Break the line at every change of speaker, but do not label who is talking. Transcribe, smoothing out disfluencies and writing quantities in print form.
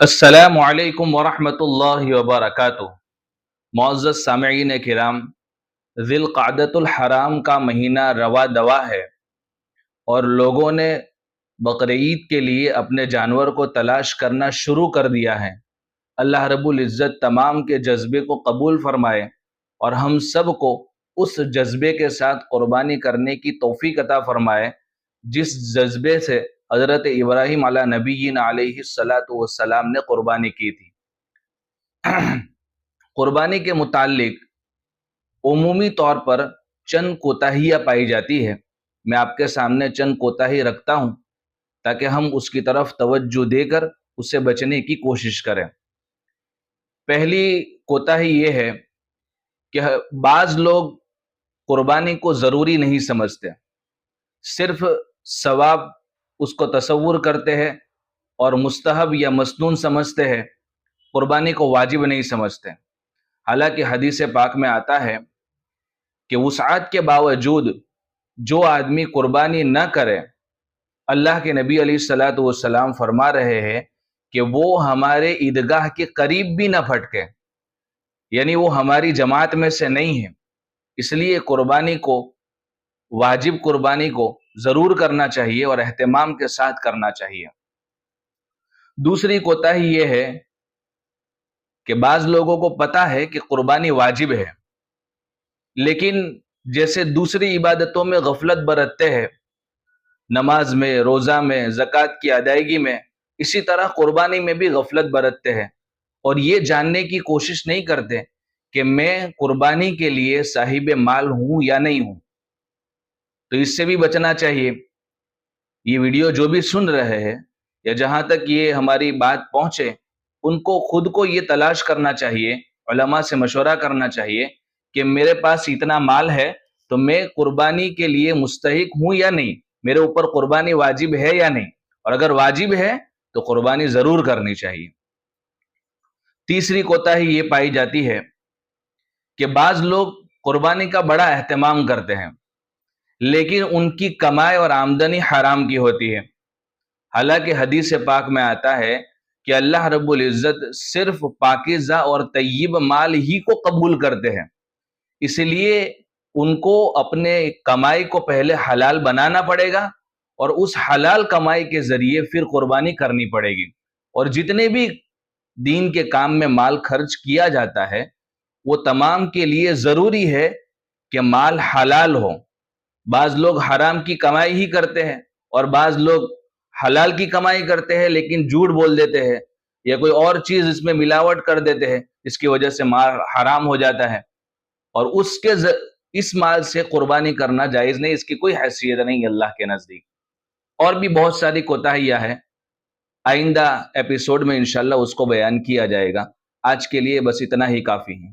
السلام علیکم ورحمۃ اللہ وبرکاتہ۔ معزز سامعین کرام، ذی القعدۃ الحرام کا مہینہ رواں دوا ہے اور لوگوں نے بقرعید کے لیے اپنے جانور کو تلاش کرنا شروع کر دیا ہے۔ اللہ رب العزت تمام کے جذبے کو قبول فرمائے اور ہم سب کو اس جذبے کے ساتھ قربانی کرنے کی توفیق عطا فرمائے جس جذبے سے حضرت ابراہیم علیہ نبینا علیہ الصلاۃ والسلام نے قربانی کی تھی۔ قربانی کے متعلق عمومی طور پر چند کوتاہیاں پائی جاتی ہے۔ میں آپ کے سامنے چند کوتاہی رکھتا ہوں تاکہ ہم اس کی طرف توجہ دے کر اس سے بچنے کی کوشش کریں۔ پہلی کوتاہی یہ ہے کہ بعض لوگ قربانی کو ضروری نہیں سمجھتے، صرف ثواب اس کو تصور کرتے ہیں اور مستحب یا مسنون سمجھتے ہیں، قربانی کو واجب نہیں سمجھتے۔ حالانکہ حدیث پاک میں آتا ہے کہ وسعت کے باوجود جو آدمی قربانی نہ کرے، اللہ کے نبی علیہ الصلاۃ والسلام فرما رہے ہیں کہ وہ ہمارے عیدگاہ کے قریب بھی نہ پھٹکے، یعنی وہ ہماری جماعت میں سے نہیں ہے۔ اس لیے قربانی کو، واجب قربانی کو ضرور کرنا چاہیے اور اہتمام کے ساتھ کرنا چاہیے۔ دوسری کوتاہی یہ ہے کہ بعض لوگوں کو پتہ ہے کہ قربانی واجب ہے، لیکن جیسے دوسری عبادتوں میں غفلت برتتے ہیں، نماز میں، روزہ میں، زکوٰۃ کی ادائیگی میں، اسی طرح قربانی میں بھی غفلت برتتے ہیں اور یہ جاننے کی کوشش نہیں کرتے کہ میں قربانی کے لیے صاحب مال ہوں یا نہیں ہوں۔ تو اس سے بھی بچنا چاہیے۔ یہ ویڈیو جو بھی سن رہے ہیں یا جہاں تک یہ ہماری بات پہنچے، ان کو خود کو یہ تلاش کرنا چاہیے، علماء سے مشورہ کرنا چاہیے کہ میرے پاس اتنا مال ہے تو میں قربانی کے لیے مستحق ہوں یا نہیں، میرے اوپر قربانی واجب ہے یا نہیں، اور اگر واجب ہے تو قربانی ضرور کرنی چاہیے۔ تیسری کوتاہی یہ پائی جاتی ہے کہ بعض لوگ قربانی کا بڑا اہتمام کرتے ہیں لیکن ان کی کمائی اور آمدنی حرام کی ہوتی ہے۔ حالانکہ حدیث پاک میں آتا ہے کہ اللہ رب العزت صرف پاکیزہ اور طیب مال ہی کو قبول کرتے ہیں، اس لیے ان کو اپنے کمائی کو پہلے حلال بنانا پڑے گا اور اس حلال کمائی کے ذریعے پھر قربانی کرنی پڑے گی۔ اور جتنے بھی دین کے کام میں مال خرچ کیا جاتا ہے وہ تمام کے لیے ضروری ہے کہ مال حلال ہو۔ بعض لوگ حرام کی کمائی ہی کرتے ہیں اور بعض لوگ حلال کی کمائی کرتے ہیں لیکن جھوٹ بول دیتے ہیں یا کوئی اور چیز اس میں ملاوٹ کر دیتے ہیں جس کی وجہ سے مال حرام ہو جاتا ہے، اور اس مال سے قربانی کرنا جائز نہیں، اس کی کوئی حیثیت نہیں اللہ کے نزدیک۔ اور بھی بہت ساری کوتاہیاں ہیں، آئندہ ایپیسوڈ میں انشاءاللہ اس کو بیان کیا جائے گا۔ آج کے لیے بس اتنا ہی کافی ہے۔